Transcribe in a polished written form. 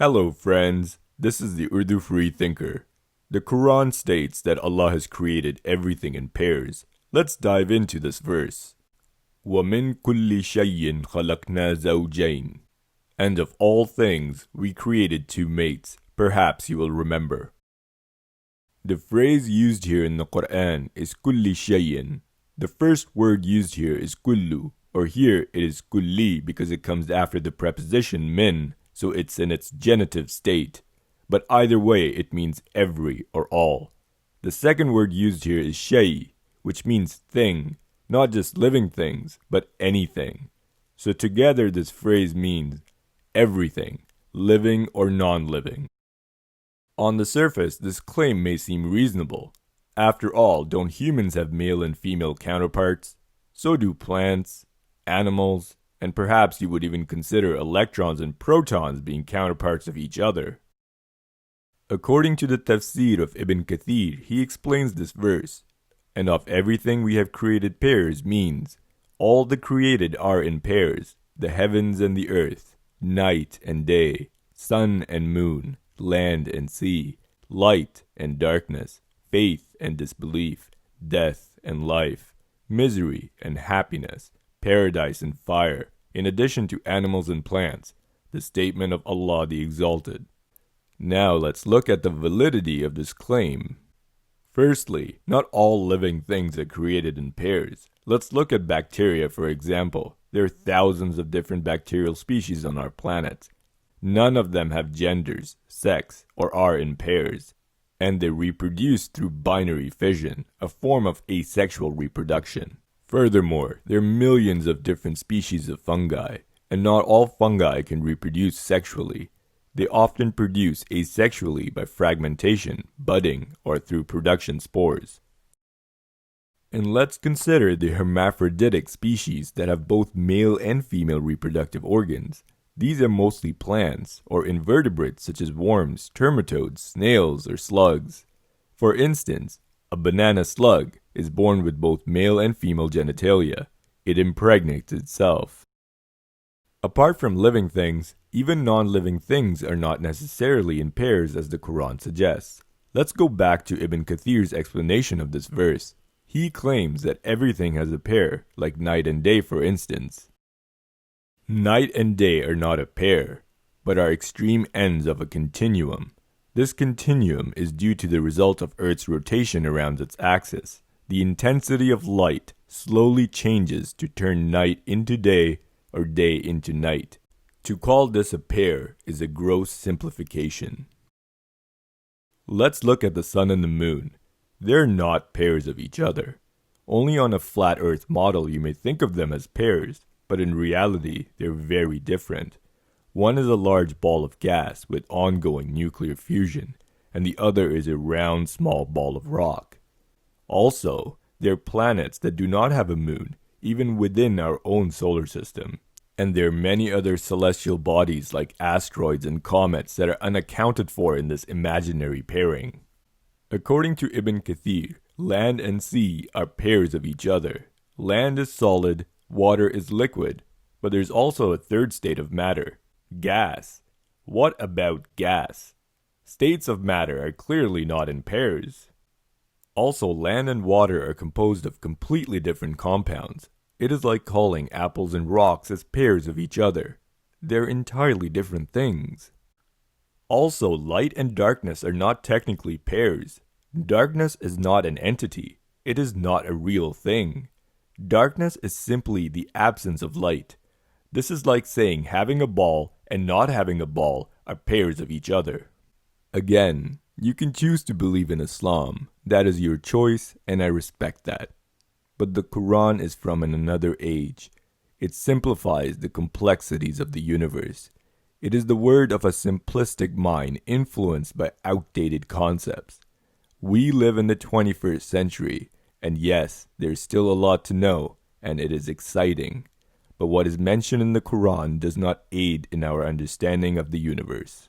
Hello friends, this is the Urdu Free Thinker. The Quran states that Allah has created everything in pairs. Let's dive into this verse. وَمِن كُلِّ شَيْءٍ خَلَقْنَا زَوْجَيْنِ. And of all things, we created two mates, perhaps you will remember. The phrase used here in the Quran is كُلِّ شَيْءٍ. The first word used here is kullu, or here it is kulli because it comes after the preposition min, so it's in its genitive state. But either way, it means every or all. The second word used here is shay, which means thing, not just living things, but anything. So together this phrase means everything, living or non-living. On the surface, this claim may seem reasonable. After all, don't humans have male and female counterparts? So do plants, animals, and perhaps you would even consider electrons and protons being counterparts of each other. According to the tafsir of Ibn Kathir, he explains this verse, and of everything we have created pairs means, all the created are in pairs, the heavens and the earth, night and day, sun and moon, land and sea, light and darkness, faith and disbelief, death and life, misery and happiness, paradise and fire, in addition to animals and plants, the statement of Allah the Exalted. Now let's look at the validity of this claim. Firstly, not all living things are created in pairs. Let's look at bacteria for example. There are thousands of different bacterial species on our planet. None of them have genders, sex, or are in pairs. And they reproduce through binary fission, a form of asexual reproduction. Furthermore, there are millions of different species of fungi, and not all fungi can reproduce sexually. They often produce asexually by fragmentation, budding, or through production spores. And let's consider the hermaphroditic species that have both male and female reproductive organs. These are mostly plants, or invertebrates such as worms, termitodes, snails, or slugs. For instance, a banana slug is born with both male and female genitalia. It impregnates itself. Apart from living things, even non-living things are not necessarily in pairs as the Quran suggests. Let's go back to Ibn Kathir's explanation of this verse. He claims that everything has a pair, like night and day for instance. Night and day are not a pair, but are extreme ends of a continuum. This continuum is due to the result of Earth's rotation around its axis. The intensity of light slowly changes to turn night into day or day into night. To call this a pair is a gross simplification. Let's look at the sun and the moon. They're not pairs of each other. Only on a flat Earth model you may think of them as pairs, but in reality they're very different. One is a large ball of gas with ongoing nuclear fusion, and the other is a round small ball of rock. Also, there are planets that do not have a moon, even within our own solar system. And there are many other celestial bodies like asteroids and comets that are unaccounted for in this imaginary pairing. According to Ibn Kathir, land and sea are pairs of each other. Land is solid, water is liquid, but there's also a third state of matter. Gas. What about gas? States of matter are clearly not in pairs. Also, land and water are composed of completely different compounds. It is like calling apples and rocks as pairs of each other. They're entirely different things. Also, light and darkness are not technically pairs. Darkness is not an entity. It is not a real thing. Darkness is simply the absence of light. This is like saying having a ball and not having a ball are pairs of each other. Again, you can choose to believe in Islam. That is your choice, and I respect that. But the Quran is from another age. It simplifies the complexities of the universe. It is the word of a simplistic mind influenced by outdated concepts. We live in the 21st century, and yes, there's still a lot to know, and it is exciting. But what is mentioned in the Quran does not aid in our understanding of the universe.